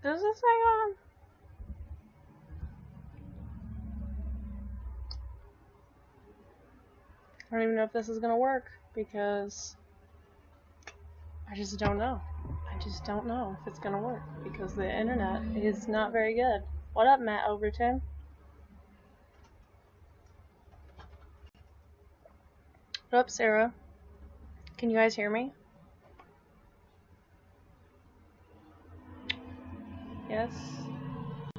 Does this thing on? I don't even know if this is gonna work because I just don't know. I just don't know if it's gonna work because the internet is not very good. What up, Matt Overton? What up, Sarah? Can you guys hear me? Yes?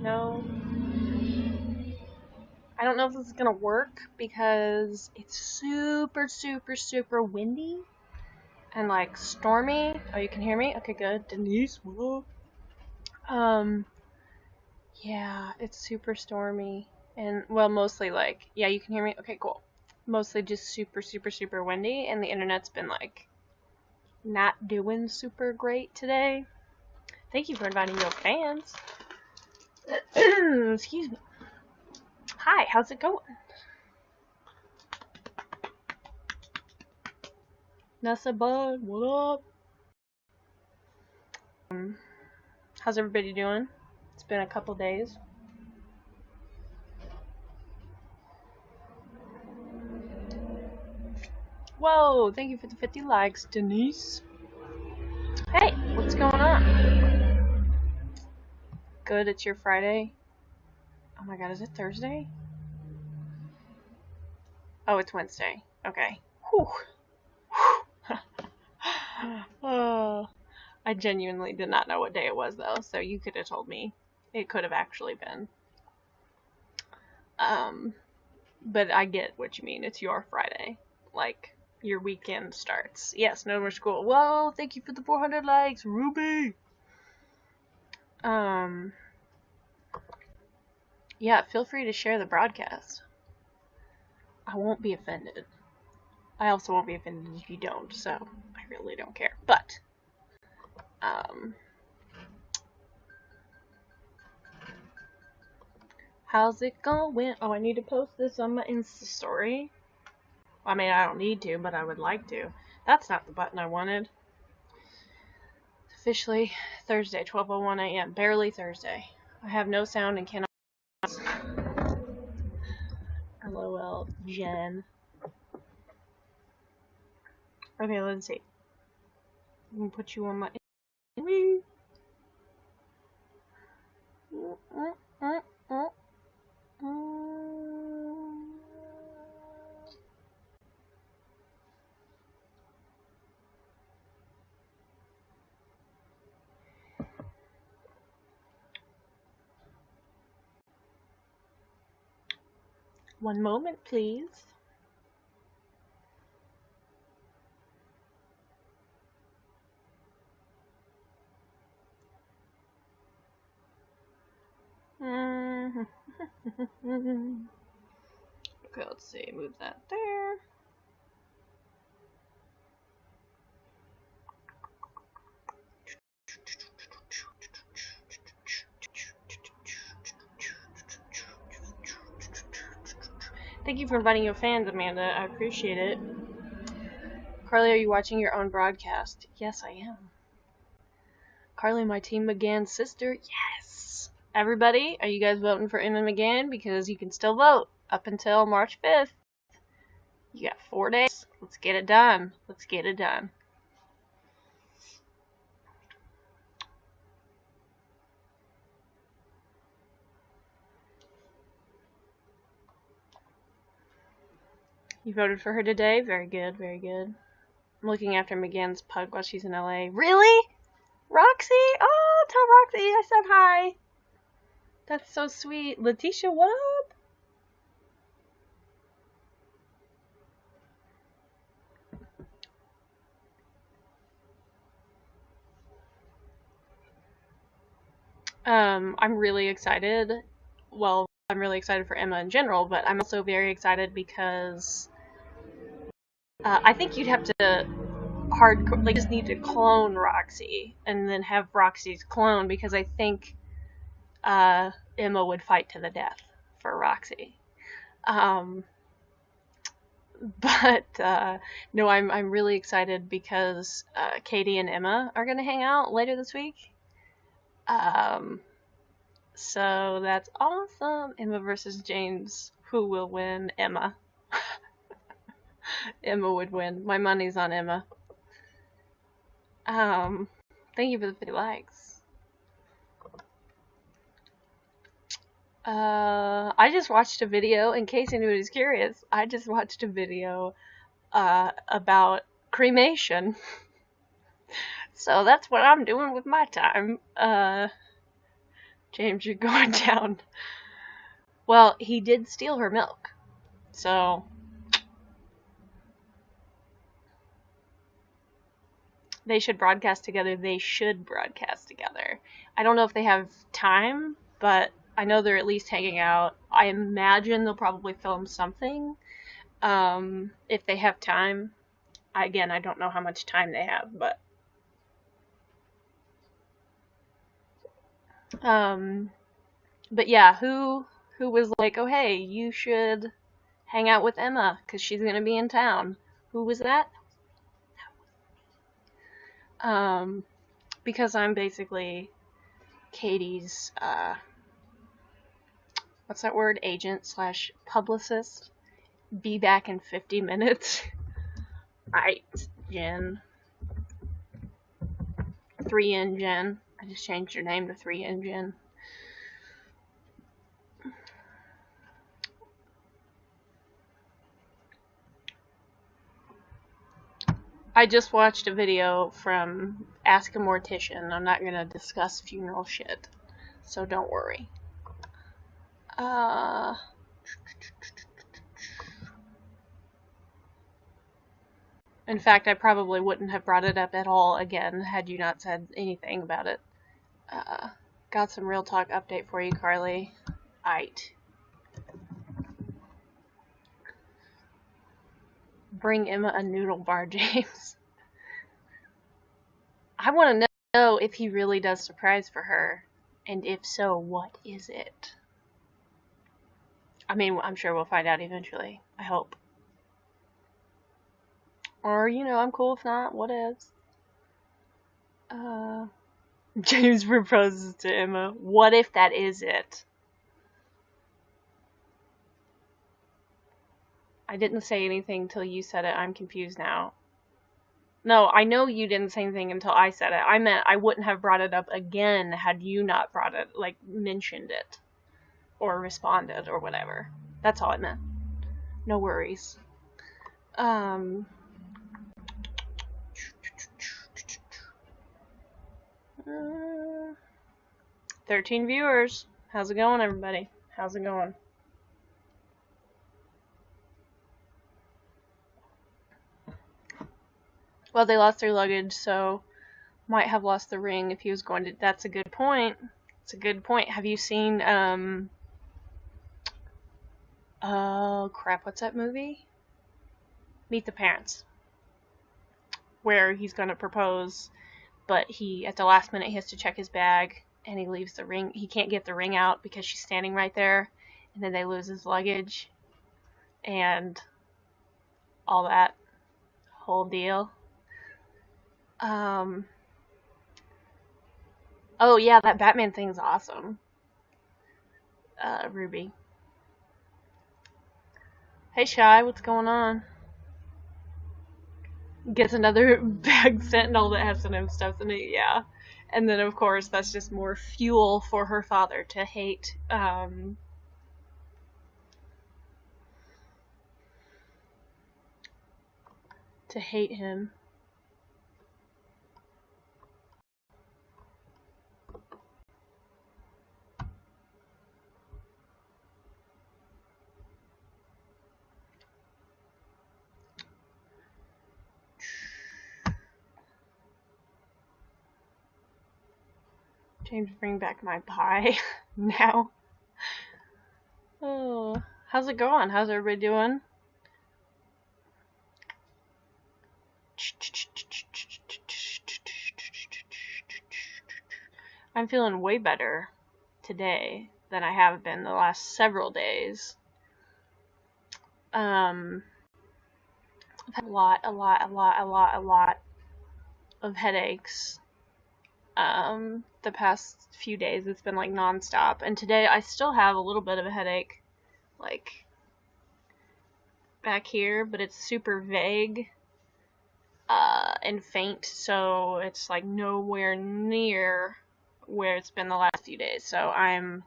No? I don't know if this is gonna work because it's super, super, super windy and like stormy. Oh, you can hear me? Okay, good. Denise, what up? Yeah, it's super stormy and well, mostly like, yeah, you can hear me? Okay, cool. Mostly just super, super, super windy, and the internet's been like not doing super great today. Thank you for inviting your fans. Excuse me. Hi, how's it going? Nessa Bud, what up? How's everybody doing? It's been a couple days. Whoa, thank you for the 50 likes, Denise. Hey, what's going on? Good, it's your Friday. Oh my god, is it Thursday? Oh, it's Wednesday. Okay. Whew. Oh, I genuinely did not know what day it was though, so you could have told me. It could have actually been. But I get what you mean. It's your Friday. Like, your weekend starts. Yes, no more school. Whoa, thank you for the 400 likes, Ruby! Yeah, feel free to share the broadcast. I won't be offended. I also won't be offended if you don't, so I really don't care. But, how's it going? Oh, I need to post this on my Insta story. I mean, I don't need to, but I would like to. That's not the button I wanted. It's officially Thursday, 12:01 a.m. Barely Thursday. I have no sound and cannot. LOL, Jen. Okay, let's see. I'm gonna put you on my. One moment, please. Okay, let's see. Move that there. Thank you for inviting your fans, Amanda. I appreciate it. Carly, are you watching your own broadcast? Yes, I am. Carly, my Team McGann's sister. Yes. Everybody, are you guys voting for Emma McGann? Because you can still vote up until March 5th. You got 4 days. Let's get it done. Let's get it done. You voted for her today? Very good, very good. I'm looking after McGann's pug while she's in LA. Really? Roxy? Oh, tell Roxy I said hi. That's so sweet. Letitia, what up? I'm really excited. Well, I'm really excited for Emma in general, but I'm also very excited because I think you'd have to just need to clone Roxy and then have Roxy's clone because I think Emma would fight to the death for Roxy. But no, I'm really excited because Katie and Emma are gonna hang out later this week, So that's awesome. Emma versus James. Who will win? Emma. Emma would win. My money's on Emma. Thank you for the 50 likes. I just watched a video, in case anybody's curious, I just watched a video, about cremation. So that's what I'm doing with my time. James, you're going down. Well, he did steal her milk. So they should broadcast together. They should broadcast together. I don't know if they have time, but I know they're at least hanging out. I imagine they'll probably film something, if they have time. Again, I don't know how much time they have, but yeah, who was like, oh hey, you should hang out with Emma because she's gonna be in town. Who was that? Because I'm basically Katie's, what's that word? Agent slash publicist. Be back in 50 minutes. Right, Jen. 3N Jen. I just changed your name to 3N Jen. I just watched a video from Ask a Mortician. I'm not gonna discuss funeral shit, so don't worry. In fact, I probably wouldn't have brought it up at all again had you not said anything about it. Got some real talk update for you, Carly. Aight. Bring Emma a noodle bar, James. I want to know if he really does surprise for her, and if so, what is it? I mean, I'm sure we'll find out eventually. I hope. Or, I'm cool if not. What is? James proposes to Emma. What if that is it? I didn't say anything till you said it. I'm confused now. No, I know you didn't say anything until I said it. I meant I wouldn't have brought it up again had you not brought it, mentioned it. Or responded, or whatever. That's all I meant. No worries. 13 viewers. How's it going, everybody? How's it going? Well, they lost their luggage, so might have lost the ring if he was going to. That's a good point. It's a good point. Have you seen, oh crap, what's that movie? Meet the Parents. Where he's gonna propose, but at the last minute, he has to check his bag, and he leaves the ring. He can't get the ring out because she's standing right there, and then they lose his luggage, and all that whole deal. Oh yeah, that Batman thing's awesome. Ruby. Hey Shy, what's going on? Gets another bag sent and all that has some stuff in it, yeah. And then of course that's just more fuel for her father to hate, him. James, bring back my pie now. Oh, how's it going? How's everybody doing? I'm feeling way better today than I have been the last several days. I've had a lot of headaches. The past few days it's been like nonstop, and today I still have a little bit of a headache, like back here, but it's super vague and faint, so it's like nowhere near where it's been the last few days. So I'm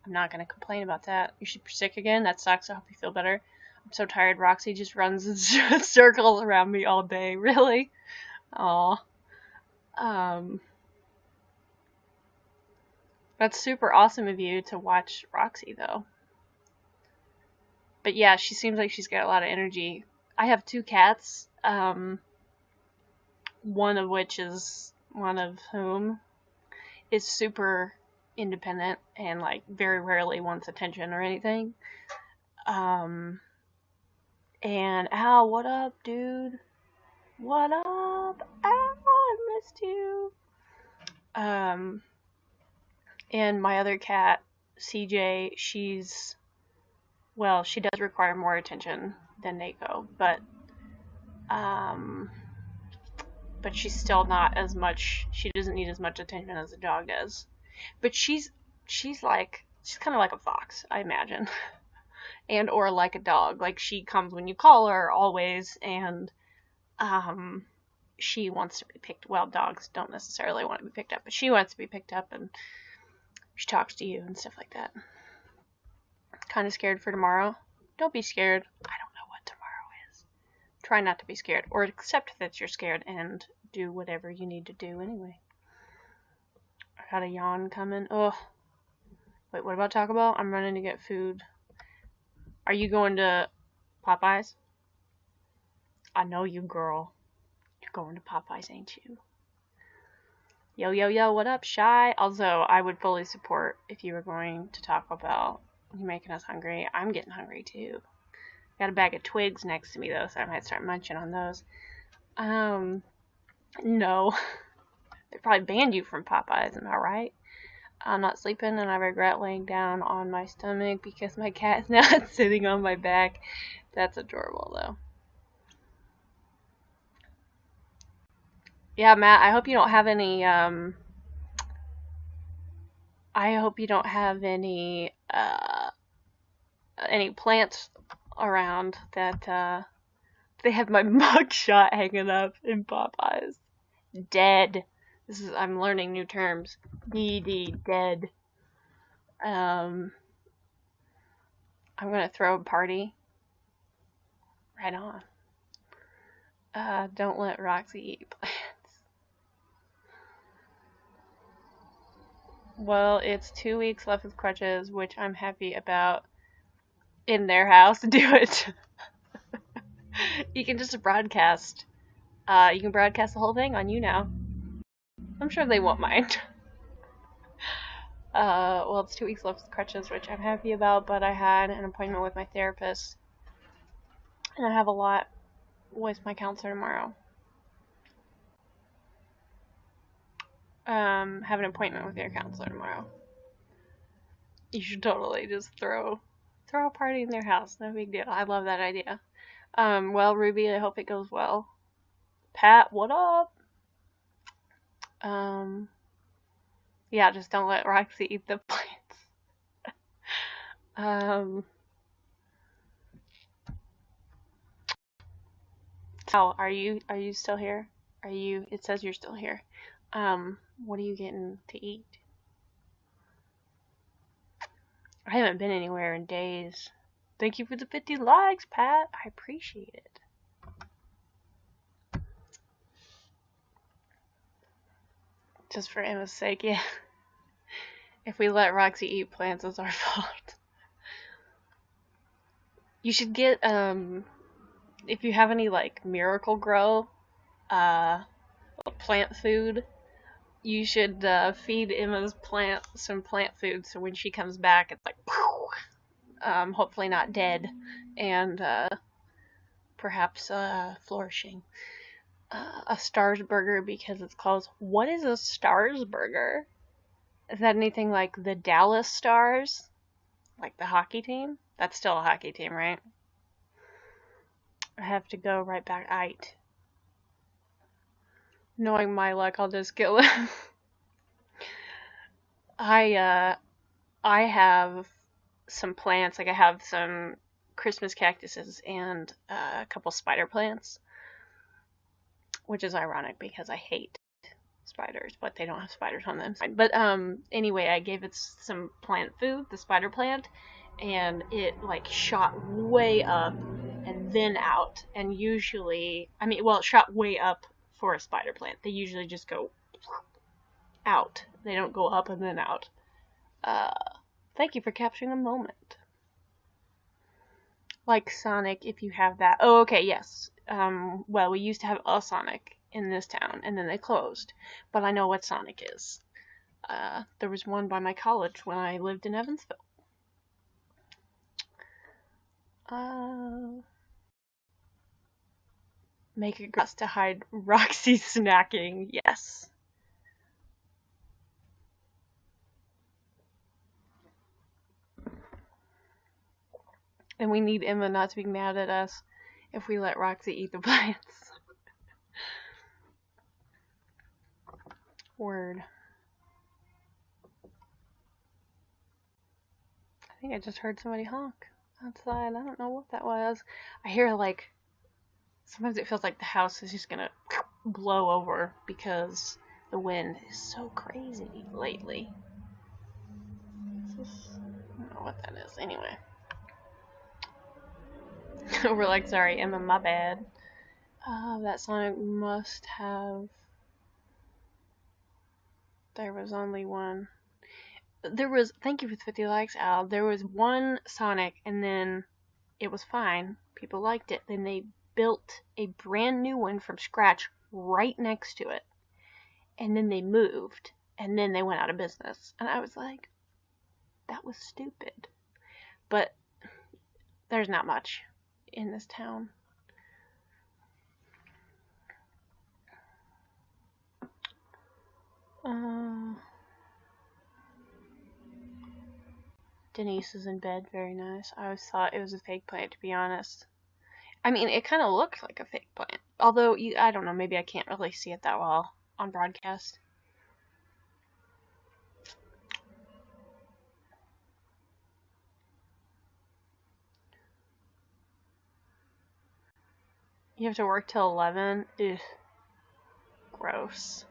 not gonna complain about that. You're super sick again? That sucks. I hope you feel better. I'm so tired. Roxy just runs in circles around me all day. Really? Aw. That's super awesome of you to watch Roxy, though. But yeah, she seems like she's got a lot of energy. I have 2 cats, one of whom is super independent and like very rarely wants attention or anything. And Al, what up, dude? What up? Al, I missed you. And my other cat, CJ, she does require more attention than Neko, but she's still not as much, she doesn't need as much attention as a dog does. But she's kind of like a fox, I imagine. And or like a dog. Like, she comes when you call her always, and she wants to be picked. Well, dogs don't necessarily want to be picked up, but she wants to be picked up, and she talks to you and stuff like that. Kind of scared for tomorrow. Don't be scared. I don't know what tomorrow is. Try not to be scared, or accept that you're scared and do whatever you need to do anyway. I got a yawn coming. Ugh. Wait, what about Taco Bell? I'm running to get food. Are you going to Popeyes? I know you, girl. You're going to Popeyes, ain't you? Yo, yo, yo, what up, Shy? Also, I would fully support if you were going to Taco Bell. You're making us hungry. I'm getting hungry, too. Got a bag of twigs next to me, though, so I might start munching on those. No. They probably banned you from Popeyes, am I right? I'm not sleeping, and I regret laying down on my stomach because my cat is not sitting on my back. That's adorable, though. Yeah, Matt, I hope you don't have any, any plants around that, they have my mugshot hanging up in Popeyes. Dead. I'm learning new terms. Dead. I'm gonna throw a party. Right on. Don't let Roxy eat plants. Well, it's 2 weeks left with crutches, which I'm happy about. In their house, do it. You can just broadcast. You can broadcast the whole thing on YouNow. I'm sure they won't mind. Well, it's 2 weeks left with crutches, which I'm happy about, but I had an appointment with my therapist, and I have a lot with my counselor tomorrow. Have an appointment with your counselor tomorrow. You should totally just throw a party in their house. No big deal. I love that idea. Well, Ruby, I hope it goes well. Pat, what up? Yeah, just don't let Roxy eat the plants. How are you still here? It says you're still here. What are you getting to eat? I haven't been anywhere in days. Thank you for the 50 likes, Pat. I appreciate it. Just for Emma's sake, yeah. If we let Roxy eat plants, it's our fault. You should get, if you have any, like, Miracle Grow, plant food, you should, feed Emma's plant some plant food, so when she comes back, it's like, hopefully not dead, and, perhaps, flourishing. A Stars Burger because it's closed. What is a Stars Burger? Is that anything like the Dallas Stars? Like the hockey team? That's still a hockey team, right? I have to go right back. Knowing my luck, I'll just kill him. I I have some plants, like I have some Christmas cactuses and a couple spider plants, which is ironic because I hate spiders, but they don't have spiders on them. But anyway, I gave it some plant food, the spider plant, and it like shot way up and then out. And usually, I mean, well, it shot way up for a spider plant. They usually just go out. They don't go up and then out. Uh, Thank you for capturing a moment. Like Sonic, if you have that. Oh, okay, yes. Well, we used to have a Sonic in this town, and then they closed. But I know what Sonic is. There was one by my college when I lived in Evansville. Make a grass to hide Roxy snacking. Yes. And we need Emma not to be mad at us if we let Roxy eat the plants. Word. I think I just heard somebody honk outside. I don't know what that was. I hear like, sometimes it feels like the house is just gonna blow over because the wind is so crazy lately. I don't know what that is. Anyway. We're like, sorry, Emma, my bad. That Sonic must have... There was only one. There was... Thank you for the 50 likes, Al. There was one Sonic, and then it was fine. People liked it. Then they built a brand new one from scratch right next to it. And then they moved. And then they went out of business. And I was like, that was stupid. But there's not much in this town. Denise is in bed. Very nice. I always thought it was a fake plant, to be honest. I mean, it kind of looked like a fake plant. Although, I don't know, maybe I can't really see it that well on broadcast. You have to work till 11? Ugh. Gross.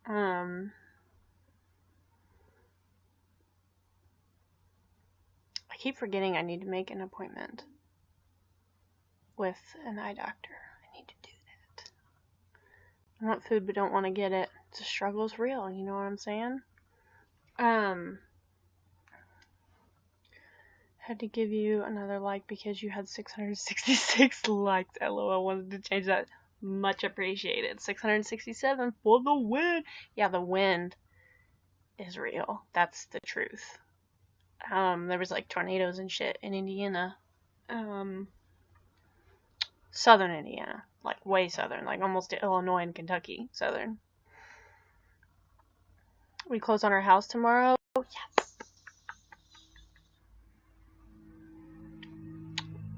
I keep forgetting I need to make an appointment with an eye doctor. I need to do that. I want food but don't want to get it. The struggle's real, you know what I'm saying? Had to give you another like because you had 666 likes. LOL, wanted to change that. Much appreciated. 667 for the win. Yeah, the wind is real. That's the truth. There was like tornadoes and shit in Indiana. Southern Indiana. Like way southern. Like almost to Illinois and Kentucky. Southern. We close on our house tomorrow. Yes.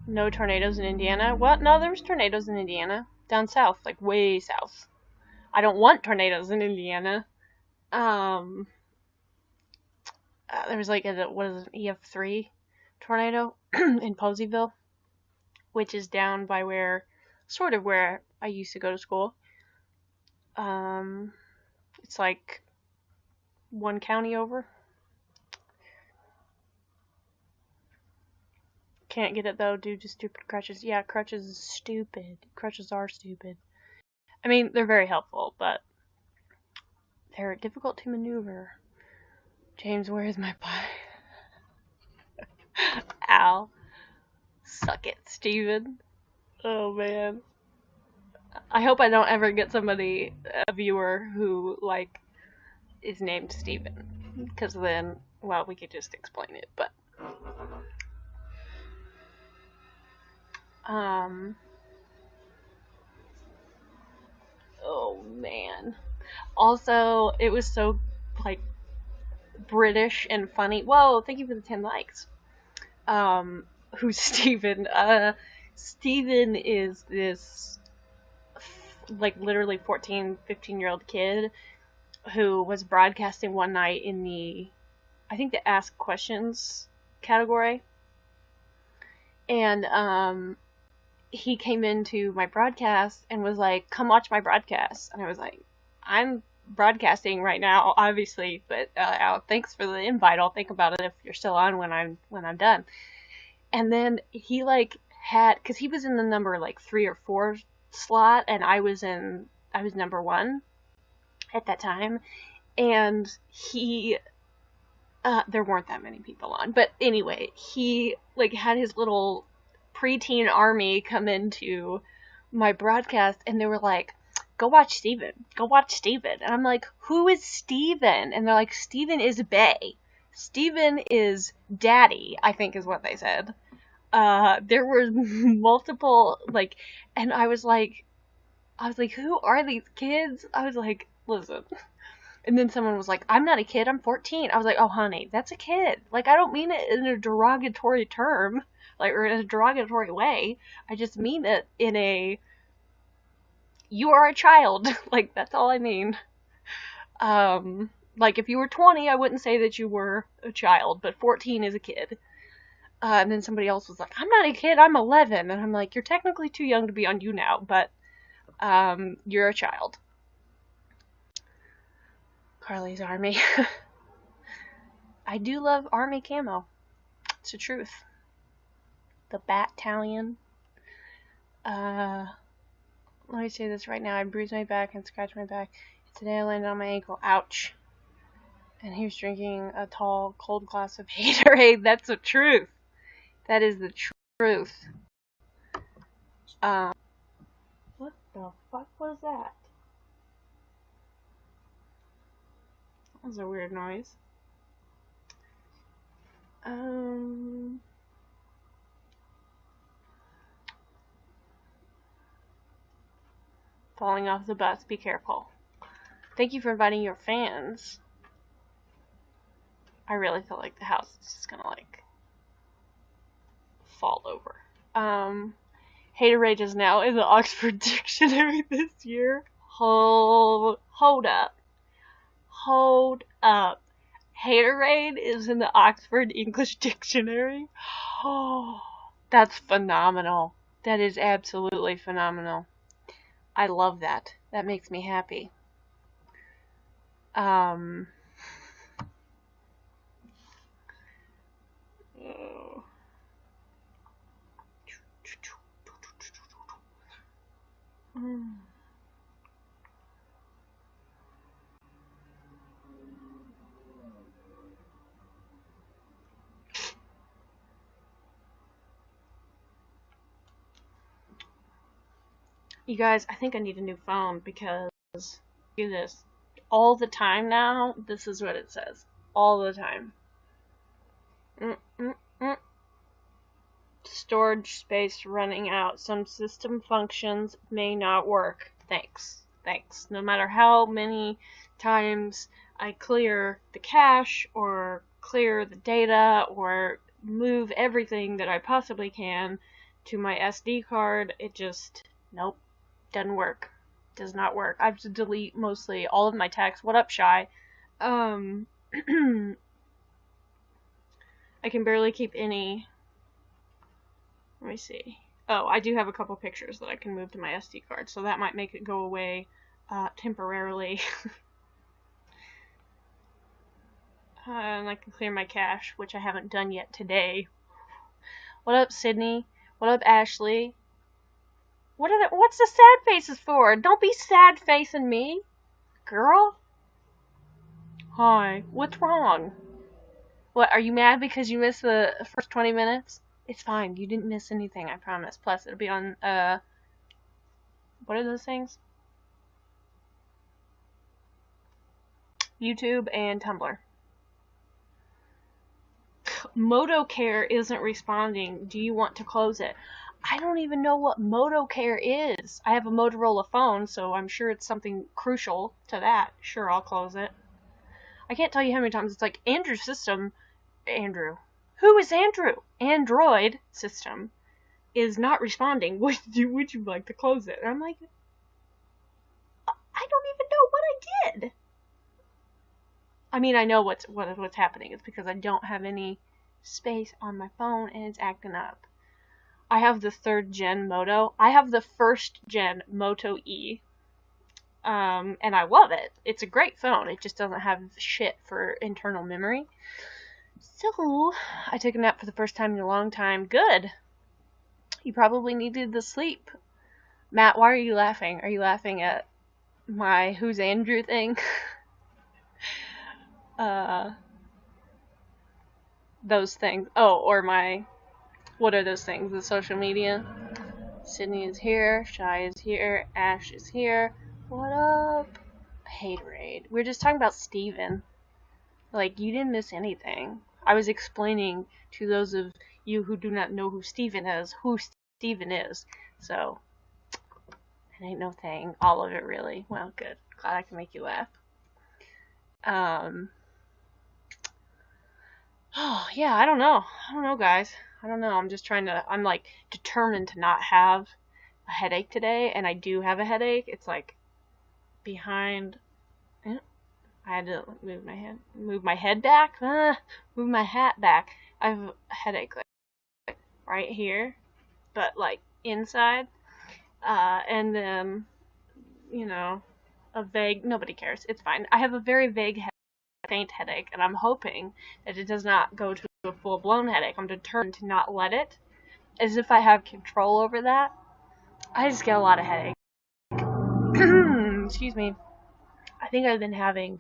No tornadoes in Indiana. What? No, there was tornadoes in Indiana. Down south. Like way south. I don't want tornadoes in Indiana. There was like an EF3 tornado in Poseyville, which is down by sort of where I used to go to school. It's like one county over. Can't get it though due to stupid crutches. Yeah, crutches is stupid. Crutches are stupid. I mean, they're very helpful, but they're difficult to maneuver. James, where is my pie? Ow. Suck it, Steven. Oh, man. I hope I don't ever get somebody, a viewer, who, like, is named Steven. Because then, well, we could just explain it, but... Oh, man. Also, it was so, like, British and funny. Whoa, thank you for the 10 likes. Who's Steven? Steven is this like literally 14, 15-year-old kid who was broadcasting one night in the, I think the Ask Questions category. And he came into my broadcast and was like, come watch my broadcast. And I was like, I'm broadcasting right now, obviously, but thanks for the invite. I'll think about it if you're still on when I'm done. And then he like had, because he was in the number like 3 or 4 slot, and I was number 1 at that time, and he there weren't that many people on, but anyway, he like had his little preteen army come into my broadcast, and they were like, go watch Steven, and I'm like, who is Steven? And they're like, Steven is Bay, Steven is daddy, I think is what they said. There were multiple, like, and I was like, who are these kids? I was like, listen. And then someone was like, I'm not a kid, I'm 14. I was like, oh, honey, that's a kid. Like, I don't mean it in a derogatory term, like, or in a derogatory way. I just mean it in a, you are a child. Like, that's all I mean. Like, if you were 20, I wouldn't say that you were a child, but 14 is a kid. And then somebody else was like, I'm not a kid, I'm 11. And I'm like, you're technically too young to be on YouNow, but you're a child. Carly's Army. I do love Army camo. It's the truth. The Bat-talion. Let me say this right now. I bruised my back and scratched my back. Today I landed on my ankle. Ouch. And he was drinking a tall, cold glass of Haterade. That's the truth. That is the truth. What the fuck was that? That was a weird noise. Falling off the bus. Be careful. Thank you for inviting your fans. I really feel like the house is just gonna like fall over. Haterade is now in the Oxford Dictionary this year. Hold up. Haterade is in the Oxford English Dictionary. Oh, that's phenomenal. That is absolutely phenomenal. I love that. That makes me happy. Oh. You guys, I think I need a new phone because do this all the time now. This is what it says all the time. Storage space running out. Some system functions may not work. Thanks. No matter how many times I clear the cache or clear the data or move everything that I possibly can to my SD card, it just, nope, doesn't work. Does not work. I have to delete mostly all of my text. What up, Shy? I can barely keep any. Let me see. Oh, I do have a couple pictures that I can move to my SD card, so that might make it go away temporarily. And I can clear my cache, which I haven't done yet today. What up, Sydney? What up, Ashley? What's the sad faces for? Don't be sad facing me, girl. Hi. What's wrong? What, are you mad because you missed the first 20 minutes? It's fine. You didn't miss anything, I promise. Plus, it'll be on, what are those things? YouTube and Tumblr. MotoCare isn't responding. Do you want to close it? I don't even know what MotoCare is. I have a Motorola phone, so I'm sure it's something crucial to that. Sure, I'll close it. I can't tell you how many times it's like, Andrew system, Andrew. Who is Andrew? Android system is not responding. Would you like to close it? And I'm like, I don't even know what I did. I mean, I know what's happening. It's because I don't have any space on my phone and it's acting up. I have the 3rd gen Moto. I have the 1st gen Moto E. And I love it. It's a great phone. It just doesn't have shit for internal memory. So, I took a nap for the first time in a long time. Good. You probably needed the sleep. Matt, why are you laughing? Are you laughing at my Who's Andrew thing? Those things. Oh, or my, what are those things? The social media. Sydney is here. Shy is here. Ash is here. What up? Haterade. We were just talking about Steven. Like, you didn't miss anything. I was explaining to those of you who do not know who Steven is, who Steven is. So, it ain't no thing. All of it, really. Well, good. Glad I can make you laugh. Oh, yeah, I don't know. I don't know, guys. I don't know. I'm like determined to not have a headache today, and I do have a headache. It's like behind. I had to move my head back, move my hat back. I have a headache like right here, but like inside, and then, a vague. Nobody cares. It's fine. I have a very vague faint headache, and I'm hoping that it does not go to a full-blown headache. I'm determined to not let it, as if I have control over that. I just get a lot of headache. Excuse me. I think I've been having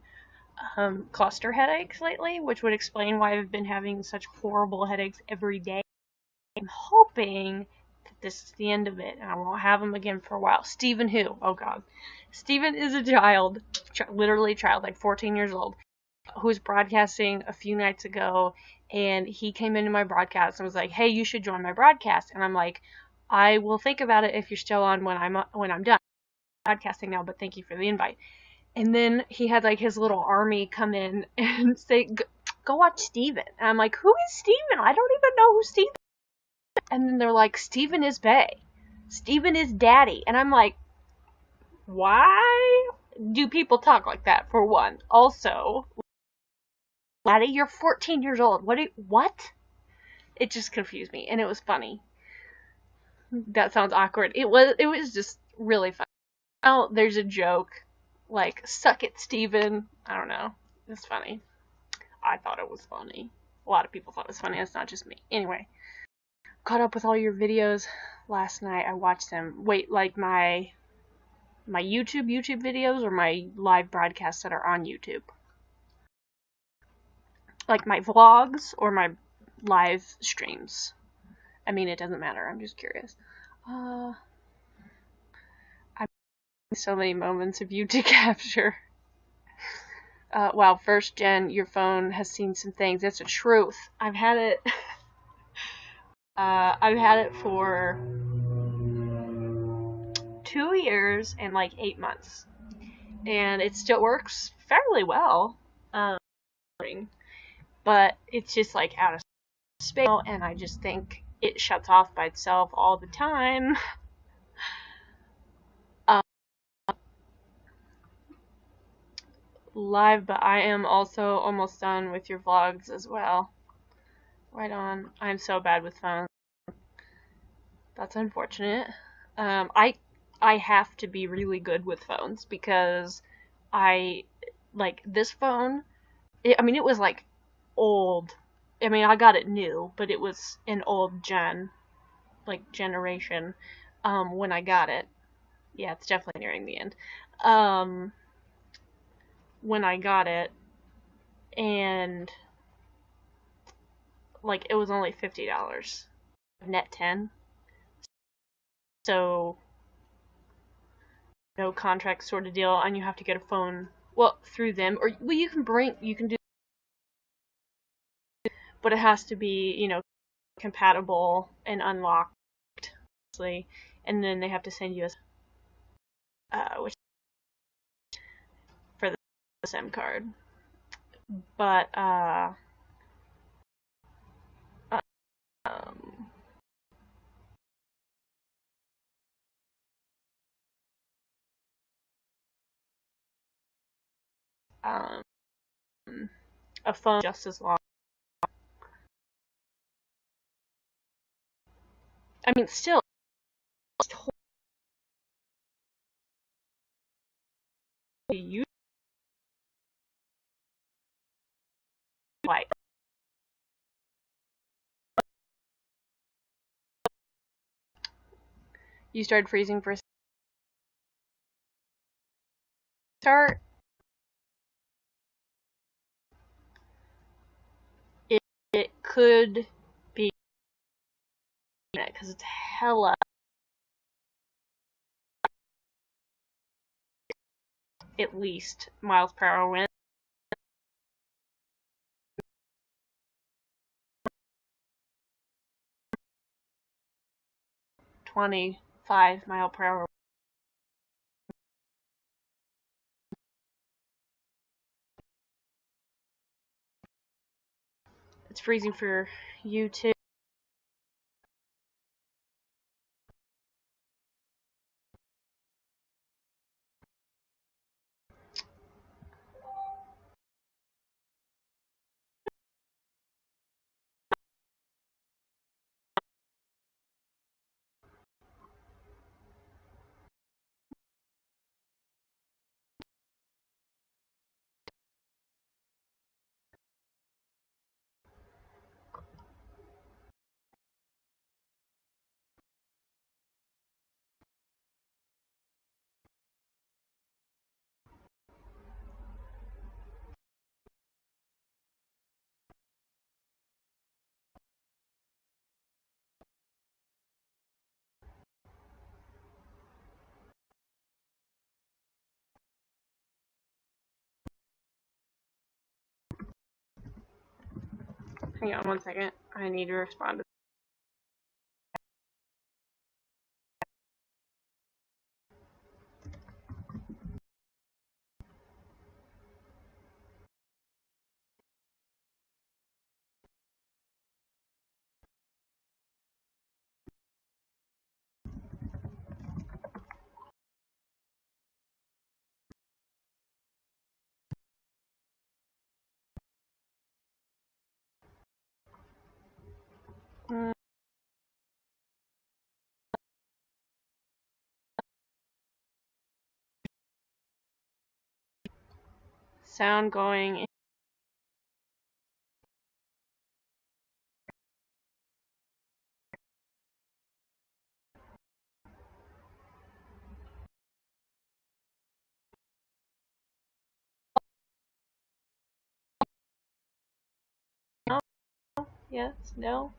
cluster headaches lately, which would explain why I've been having such horrible headaches every day. I'm hoping that this is the end of it, and I won't have them again for a while. Stephen who? Oh god. Stephen is a child, literally a child, like 14 years old, who was broadcasting a few nights ago, and he came into my broadcast and was like, "Hey, you should join my broadcast." And I'm like, "I will think about it if you're still on when I'm done broadcasting now, but thank you for the invite." And then he had like his little army come in and say, "Go watch Steven." And I'm like, "Who is Steven? I don't even know who Steven is." And then they're like, "Steven is Bae. Steven is daddy." And I'm like, why do people talk like that, for one? Also, Daddy, you're 14 years old. What? It just confused me, and it was funny. That sounds awkward. It was just really funny. Oh, there's a joke, like, suck it, Steven. I don't know. It's funny. I thought it was funny. A lot of people thought it was funny. It's not just me. Anyway, caught up with all your videos last night. I watched them. Wait, like my YouTube videos, or my live broadcasts that are on YouTube? Like my vlogs or my live streams? I mean, it doesn't matter. I'm just curious. I'm so many moments of you to capture. Wow, 1st gen, your phone has seen some things. That's the truth. I've had it. I've had it for 2 years and like 8 months, and it still works fairly well. But it's just like out of space, and I just think it shuts off by itself all the time. Live, but I am also almost done with your vlogs as well. Right on. I'm so bad with phones. That's unfortunate. I have to be really good with phones, because I like this phone. It was like old. I got it new, but it was an old generation when I got it. Yeah, it's definitely nearing the end. When I got it, and like it was only $50. Net 10. So no contract sort of deal, and you have to get a phone, well, through them, or well, you can do, but it has to be, compatible and unlocked, obviously, and then they have to send you which for the SIM card. But um, um, a phone just as long. I mean, still, it's totally useful. Like, you started freezing for a start. It could be because it's hella at least miles per hour wind. 25 mile per hour. It's freezing for you too. Hang on 1 second. I need to respond to sound going. No? Yes? No?